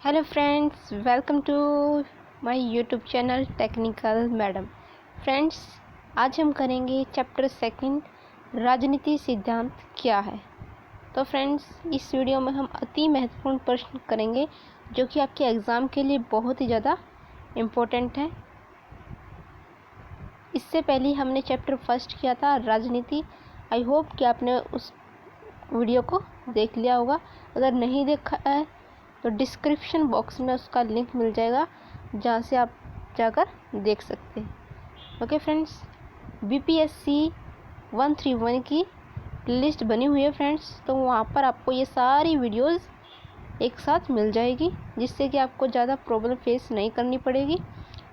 Hello friends, welcome to my YouTube channel technical madam. Friends, आज हम करेंगे chapter second, राजनीति सिद्धांत क्या है। तो फ्रेंड्स, इस वीडियो में हम अति महत्वपूर्ण प्रश्न करेंगे जो कि आपके एग्ज़ाम के लिए बहुत ही ज़्यादा इम्पोर्टेंट है। इससे पहले हमने चैप्टर फर्स्ट किया था राजनीति। आई होप कि आपने उस वीडियो को देख लिया होगा। अगर नहीं देखा है तो डिस्क्रिप्शन बॉक्स में उसका लिंक मिल जाएगा, जहाँ से आप जाकर देख सकते हैं। ओके फ्रेंड्स, BPSC 131 की लिस्ट बनी हुई है फ्रेंड्स, तो वहाँ पर आपको ये सारी वीडियोस एक साथ मिल जाएगी, जिससे कि आपको ज़्यादा प्रॉब्लम फेस नहीं करनी पड़ेगी।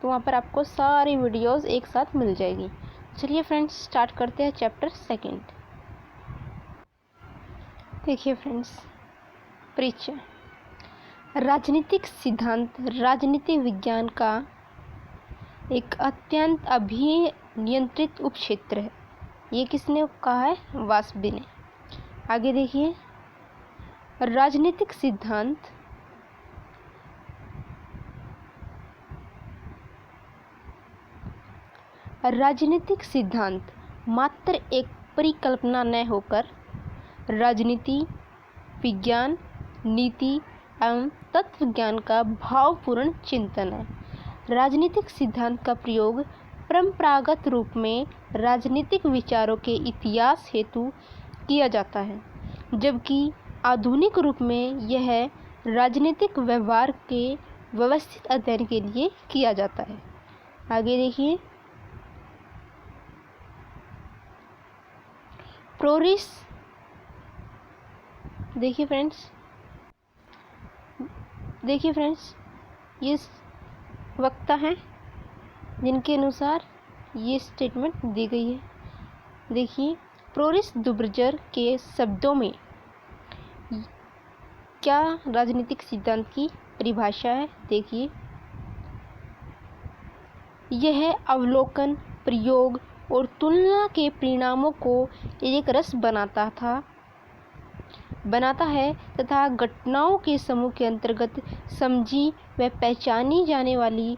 तो वहाँ पर आपको सारी वीडियोस एक साथ मिल जाएगी। चलिए फ्रेंड्स, स्टार्ट करते हैं चैप्टर सेकंड। देखिए फ्रेंड्स, परिचय। राजनीतिक सिद्धांत राजनीति विज्ञान का एक अत्यंत अभिनियंत्रित उपक्षेत्र है। ये किसने कहा है? वासबी ने। आगे देखिए, राजनीतिक सिद्धांत राजनीतिक सिद्धांत मात्र एक परिकल्पना न होकर राजनीति विज्ञान, नीति एवं तत्व ज्ञान का भावपूर्ण चिंतन है। राजनीतिक सिद्धांत का प्रयोग परंपरागत रूप में राजनीतिक विचारों के इतिहास हेतु किया जाता है, जबकि आधुनिक रूप में यह राजनीतिक व्यवहार के व्यवस्थित अध्ययन के लिए किया जाता है। आगे देखिए, प्रोरिस। देखिए फ्रेंड्स, ये वक्ता हैं जिनके अनुसार ये स्टेटमेंट दी गई है। देखिए, प्रोरिस दुब्रजर के शब्दों में क्या राजनीतिक सिद्धांत की परिभाषा है। देखिए, यह अवलोकन, प्रयोग और तुलना के परिणामों को एक रस बनाता है तथा घटनाओं के समूह के अंतर्गत समझी व पहचानी जाने वाली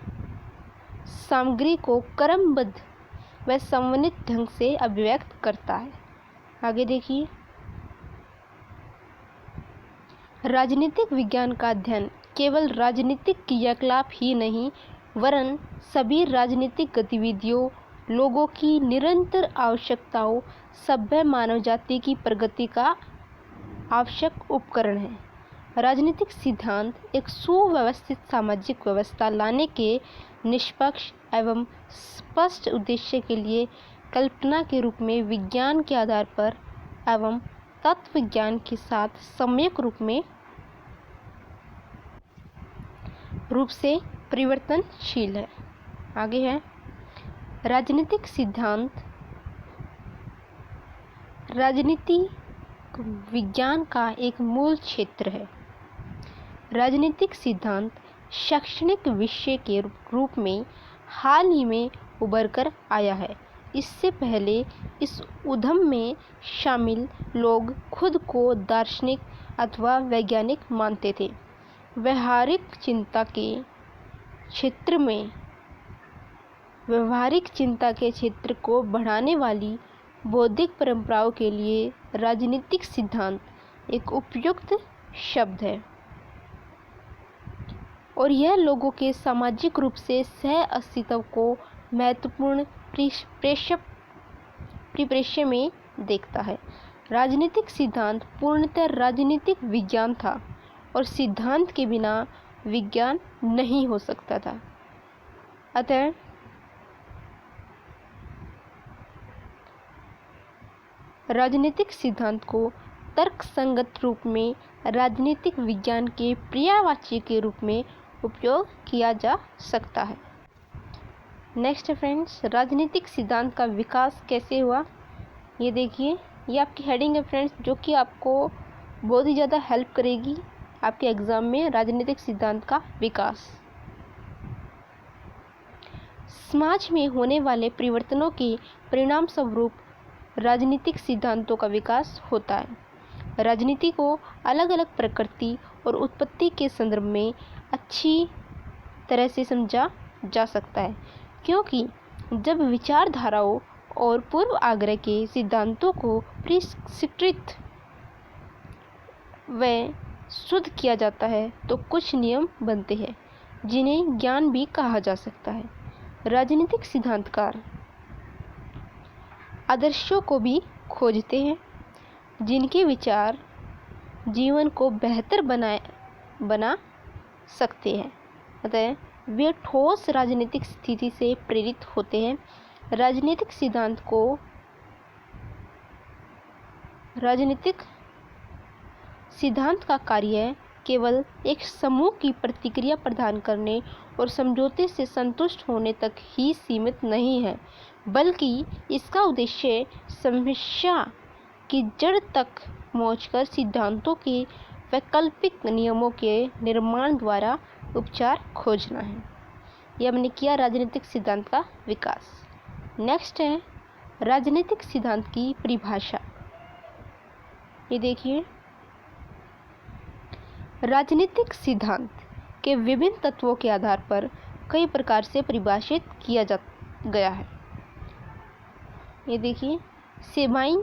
सामग्री को क्रमबद्ध व समन्वित ढंग से अभिव्यक्त करता है। आगे देखिए, राजनीतिक विज्ञान का अध्ययन केवल राजनीतिक क्रियाकलाप ही नहीं, वरन सभी राजनीतिक गतिविधियों, लोगों की निरंतर आवश्यकताओं, सभ्य मानव जाति की प्रगति का आवश्यक उपकरण है। राजनीतिक सिद्धांत एक सुव्यवस्थित सामाजिक व्यवस्था लाने के निष्पक्ष एवं स्पष्ट उद्देश्य के लिए कल्पना के रूप में विज्ञान के आधार पर एवं तत्व ज्ञान के साथ सम्यक रूप से परिवर्तनशील है। आगे है, राजनीतिक सिद्धांत राजनीति विज्ञान का एक मूल क्षेत्र है। राजनीतिक सिद्धांत शैक्षणिक विषय के रूप में हाल ही में उभर कर आया है। इससे पहले इस उद्यम में शामिल लोग खुद को दार्शनिक अथवा वैज्ञानिक मानते थे। व्यवहारिक चिंता के क्षेत्र को बढ़ाने वाली बौद्धिक परंपराओं के लिए राजनीतिक सिद्धांत एक उपयुक्त शब्द है, और यह लोगों के सामाजिक रूप से सह अस्तित्व को महत्वपूर्ण परिप्रेक्ष्य में देखता है। राजनीतिक सिद्धांत पूर्णतः राजनीतिक विज्ञान था, और सिद्धांत के बिना विज्ञान नहीं हो सकता था। अतः राजनीतिक सिद्धांत को तर्कसंगत रूप में राजनीतिक विज्ञान के पर्यायवाची के रूप में उपयोग किया जा सकता है। नेक्स्ट फ्रेंड्स, राजनीतिक सिद्धांत का विकास कैसे हुआ। ये देखिए, ये आपकी हेडिंग है फ्रेंड्स, जो कि आपको बहुत ही ज़्यादा हेल्प करेगी आपके एग्ज़ाम में। राजनीतिक सिद्धांत का विकास समाज में होने वाले परिवर्तनों के परिणाम स्वरूप राजनीतिक सिद्धांतों का विकास होता है। राजनीति को अलग अलग प्रकृति और उत्पत्ति के संदर्भ में अच्छी तरह से समझा जा सकता है, क्योंकि जब विचारधाराओं और पूर्व आग्रह के सिद्धांतों को परिष्कृत व शुद्ध किया जाता है तो कुछ नियम बनते हैं जिन्हें ज्ञान भी कहा जा सकता है। राजनीतिक सिद्धांतकार आदर्शों को भी खोजते हैं जिनके विचार जीवन को बेहतर बना सकते हैं, अतः वे ठोस राजनीतिक स्थिति से प्रेरित होते हैं। राजनीतिक सिद्धांत का कार्य केवल एक समूह की प्रतिक्रिया प्रदान करने और समझौते से संतुष्ट होने तक ही सीमित नहीं है, बल्कि इसका उद्देश्य समस्या की जड़ तक पहुंचकर सिद्धांतों के वैकल्पिक नियमों के निर्माण द्वारा उपचार खोजना है। यह हमने किया राजनीतिक सिद्धांत का विकास। नेक्स्ट है राजनीतिक सिद्धांत की परिभाषा। ये देखिए, राजनीतिक सिद्धांत के विभिन्न तत्वों के आधार पर कई प्रकार से परिभाषित किया गया है। ये देखिए, सेबाइन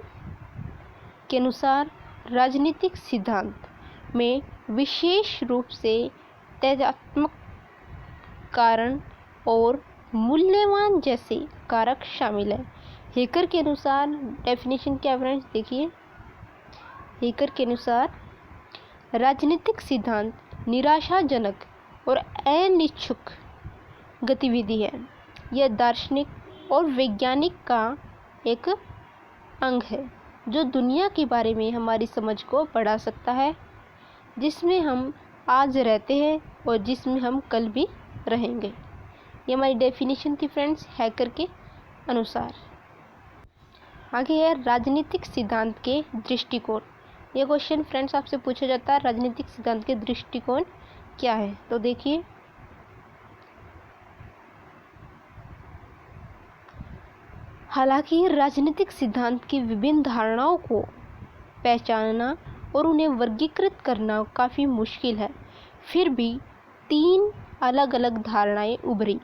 के अनुसार राजनीतिक सिद्धांत में विशेष रूप से तथ्यात्मक कारण और मूल्यवान जैसे कारक शामिल है। हेकर के अनुसार डेफिनेशन क्या फ्रेंड्स, देखिए, हेकर के अनुसार राजनीतिक सिद्धांत निराशाजनक और अनिच्छुक गतिविधि है। यह दार्शनिक और वैज्ञानिक का एक अंग है जो दुनिया के बारे में हमारी समझ को बढ़ा सकता है, जिसमें हम आज रहते हैं और जिसमें हम कल भी रहेंगे। ये हमारी डेफिनेशन थी फ्रेंड्स हेकर के अनुसार। आगे है राजनीतिक सिद्धांत के दृष्टिकोण। ये क्वेश्चन फ्रेंड्स आपसे पूछा जाता है, राजनीतिक सिद्धांत के दृष्टिकोण क्या है। तो देखिए, हालांकि राजनीतिक सिद्धांत की विभिन्न धारणाओं को पहचानना और उन्हें वर्गीकृत करना काफ़ी मुश्किल है, फिर भी 3 अलग अलग धारणाएं उभरी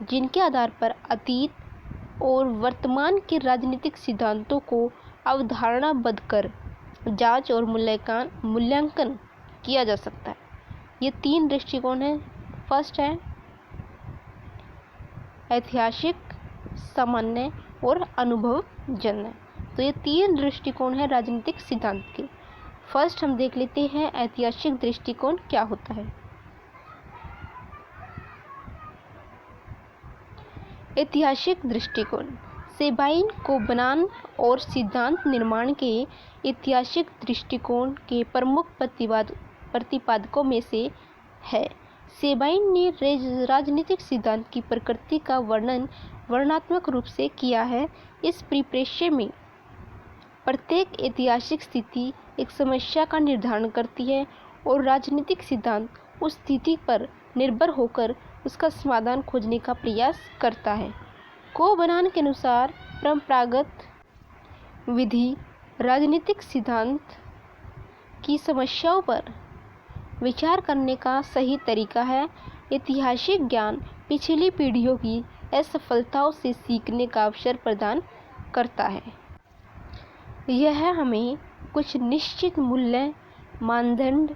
जिनके आधार पर अतीत और वर्तमान के राजनीतिक सिद्धांतों को अवधारणाबद्ध कर जांच और मूल्यांकन किया जा सकता है। ये 3 दृष्टिकोण हैं। फर्स्ट है ऐतिहासिक, सामान्य और अनुभवजन्य। तो ये 3 दृष्टिकोण हैं राजनीतिक सिद्धांत के। फर्स्ट हम देख लेते हैं ऐतिहासिक दृष्टिकोण क्या होता है। ऐतिहासिक दृष्टिकोण सेबाइन को बनाम और सिद्धांत निर्माण के ऐतिहासिक दृष्टिकोण के प्रमुख प्रतिपादकों में से है। सेबाइन ने राजनीतिक सिद्धांत की प्रकृति का वर्णन वर्णनात्मक रूप से किया है। इस परिप्रेक्ष्य में प्रत्येक ऐतिहासिक स्थिति एक समस्या का निर्धारण करती है और राजनीतिक सिद्धांत उस स्थिति पर निर्भर होकर उसका समाधान खोजने का प्रयास करता है। कोबनान के अनुसार परंपरागत विधि राजनीतिक सिद्धांत की समस्याओं पर विचार करने का सही तरीका है। ऐतिहासिक ज्ञान पिछली पीढ़ियों की असफलताओं से सीखने का अवसर प्रदान करता है। यह हमें कुछ निश्चित मूल्य, मानदंड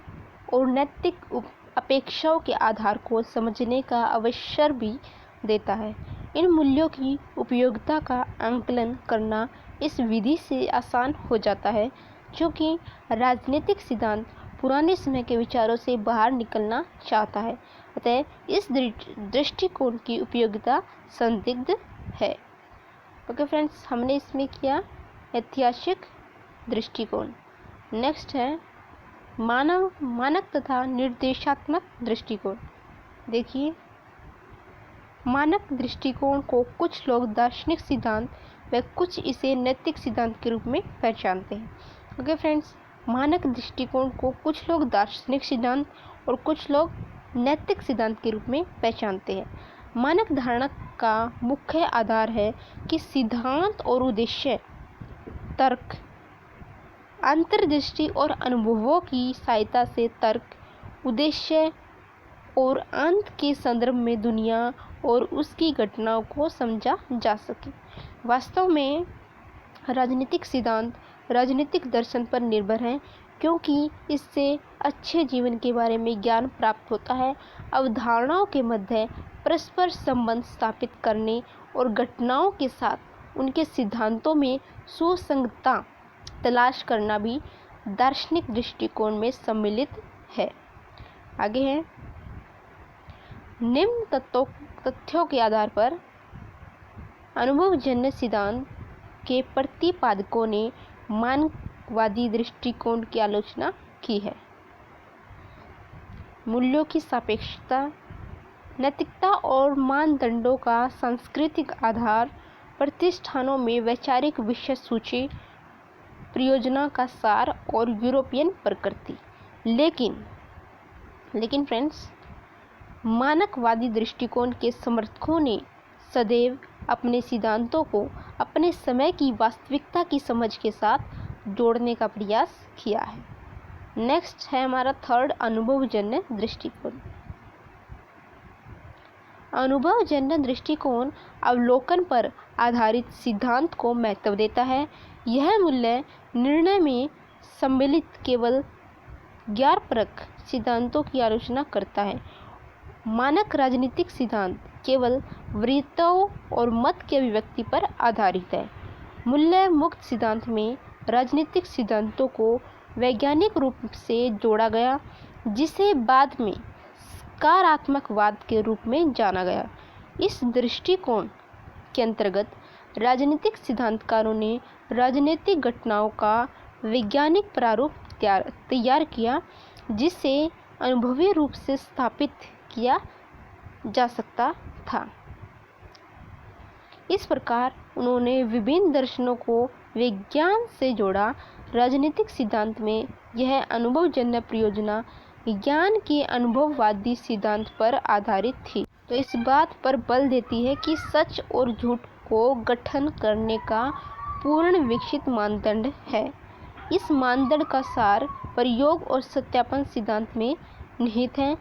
और नैतिक अपेक्षाओं के आधार को समझने का अवसर भी देता है। इन मूल्यों की उपयोगिता का आकलन करना इस विधि से आसान हो जाता है, क्योंकि राजनीतिक सिद्धांत पुराने समय के विचारों से बाहर निकलना चाहता है। अतः इस दृष्टिकोण की उपयोगिता संदिग्ध है। ओके फ्रेंड्स, हमने इसमें किया ऐतिहासिक दृष्टिकोण। नेक्स्ट है मानक तथा निर्देशात्मक दृष्टिकोण। देखिए, मानक दृष्टिकोण को कुछ लोग दार्शनिक सिद्धांत व कुछ इसे नैतिक सिद्धांत के रूप में पहचानते हैं। ओके फ्रेंड्स, मानक दृष्टिकोण को कुछ लोग दार्शनिक सिद्धांत और कुछ लोग नैतिक सिद्धांत के रूप में पहचानते हैं। मानक धारणा का मुख्य आधार है कि सिद्धांत और उद्देश्य, तर्क अंतर्दृष्टि और अनुभवों की सहायता से तर्क, उद्देश्य और अंत के संदर्भ में दुनिया और उसकी घटनाओं को समझा जा सके। वास्तव में राजनीतिक सिद्धांत राजनीतिक दर्शन पर निर्भर हैं, क्योंकि इससे अच्छे जीवन के बारे में ज्ञान प्राप्त होता है। अवधारणाओं के मध्य परस्पर संबंध स्थापित करने और घटनाओं के साथ उनके सिद्धांतों में सुसंगतता तलाश करना भी दार्शनिक दृष्टिकोण में सम्मिलित है। आगे है, निम्न तथ्यों के आधार पर अनुभवजन्य सिद्धांत के प्रतिपादकों ने मानववादी दृष्टिकोण की आलोचना की है। मूल्यों की सापेक्षता, नैतिकता और मानदंडों का सांस्कृतिक आधार, प्रतिष्ठानों में वैचारिक विषय सूची, परियोजना का सार और यूरोपियन प्रकृति। लेकिन फ्रेंड्स, मानववादी दृष्टिकोण के समर्थकों ने सदैव अपने सिद्धांतों को अपने समय की वास्तविकता की समझ के साथ जोड़ने का प्रयास किया है। नेक्स्ट है हमारा थर्ड, अनुभवजन्य दृष्टिकोण। अनुभवजन्य दृष्टिकोण अवलोकन पर आधारित सिद्धांत को महत्व देता है। यह मूल्य निर्णय में सम्मिलित केवल ज्ञानपरक सिद्धांतों की आलोचना करता है। मानक राजनीतिक सिद्धांत केवल वरीयताओं और मत की अभिव्यक्ति पर आधारित है। मूल्य मुक्त सिद्धांत में राजनीतिक सिद्धांतों को वैज्ञानिक रूप से जोड़ा गया, जिसे बाद में सकारात्मकवाद के रूप में जाना गया। इस दृष्टिकोण के अंतर्गत राजनीतिक सिद्धांतकारों ने राजनीतिक घटनाओं का वैज्ञानिक प्रारूप तैयार किया, जिसे अनुभवी रूप से स्थापित किया जा सकता था। इस प्रकार उन्होंने विभिन्न दर्शनों को विज्ञान से जोड़ा। राजनीतिक सिद्धांत में यह अनुभवजन्य परियोजना ज्ञान के अनुभववादी सिद्धांत पर आधारित थी, तो इस बात पर बल देती है कि सच और झूठ को गठन करने का पूर्ण विकसित मानदंड है। इस मानदंड का सार प्रयोग और सत्यापन सिद्धांत में निहित है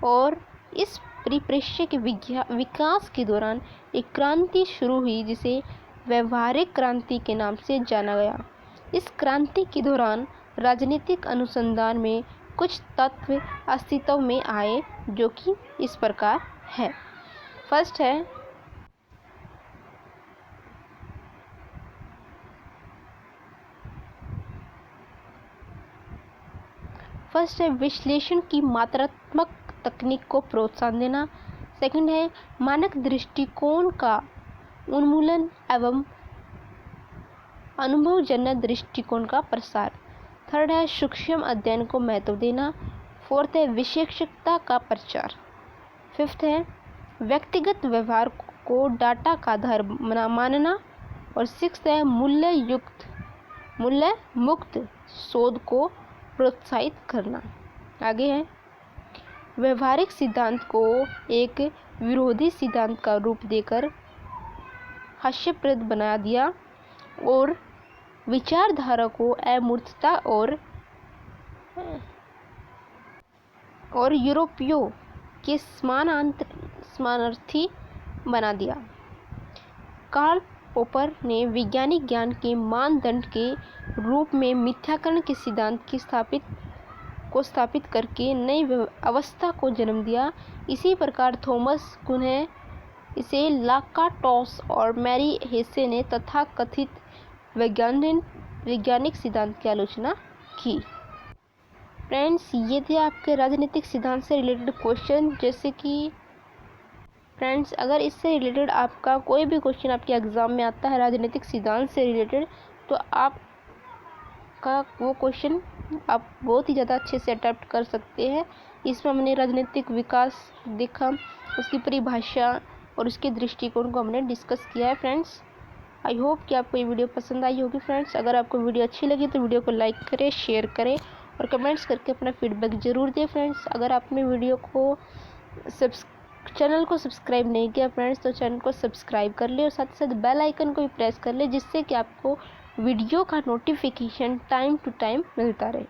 और इस परिप्रेक्ष्य के विकास के दौरान एक क्रांति शुरू हुई, जिसे व्यवहारिक क्रांति के नाम से जाना गया। इस क्रांति के दौरान राजनीतिक अनुसंधान में कुछ तत्व अस्तित्व में आए, जो कि इस प्रकार है। फर्स्ट है विश्लेषण की मात्रात्मक तकनीक को प्रोत्साहन देना। सेकंड है मानक दृष्टिकोण का उन्मूलन एवं अनुभवजन्य दृष्टिकोण का प्रसार। थर्ड है सूक्ष्म अध्ययन को महत्व देना। फोर्थ है विशेषज्ञता का प्रचार। फिफ्थ है व्यक्तिगत व्यवहार को डाटा का आधार मानना। और सिक्स्थ है मूल्य मुक्त शोध को प्रोत्साहित करना। आगे है व्यवहारिक सिद्धांत को एक विरोधी सिद्धांत का रूप देकर हास्यप्रद बना दिया और विचारधारा को अमूर्तता और यूरोपियों के समानार्थी बना दिया। कार्ल पोपर ने वैज्ञानिक ज्ञान के मानदंड के रूप में मिथ्याकरण के सिद्धांत की स्थापित करके नई अवस्था को जन्म दिया। इसी प्रकार थॉमस कुन इसे लाकाटॉस और मैरी हेसे ने तथाकथित वैज्ञानिक सिद्धांत की आलोचना की। फ्रेंड्स, ये थे आपके राजनीतिक सिद्धांत से रिलेटेड क्वेश्चन। जैसे कि फ्रेंड्स, अगर इससे रिलेटेड आपका कोई भी क्वेश्चन आपके एग्ज़ाम में आता है राजनीतिक सिद्धांत से रिलेटेड, तो आपका वो क्वेश्चन आप बहुत ही ज़्यादा अच्छे से अटेम्प्ट कर सकते हैं। इसमें हमने राजनीतिक विकास देखा, उसकी परिभाषा और उसके दृष्टिकोण को हमने डिस्कस किया है। फ्रेंड्स, आई होप कि आपको ये वीडियो पसंद आई होगी। फ्रेंड्स, अगर आपको वीडियो अच्छी लगी तो वीडियो को लाइक करें, शेयर करें और कमेंट्स करके अपना फीडबैक ज़रूर दें। फ्रेंड्स, अगर आपने वीडियो को चैनल को सब्सक्राइब नहीं किया फ्रेंड्स, तो चैनल को सब्सक्राइब कर ले और साथ ही साथ बेल आइकन को भी प्रेस कर ले, जिससे कि आपको वीडियो का नोटिफिकेशन टाइम टू टाइम मिलता रहे।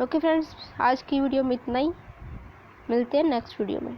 ओके फ्रेंड्स, आज की वीडियो में इतना ही। मिलते हैं नेक्स्ट वीडियो में।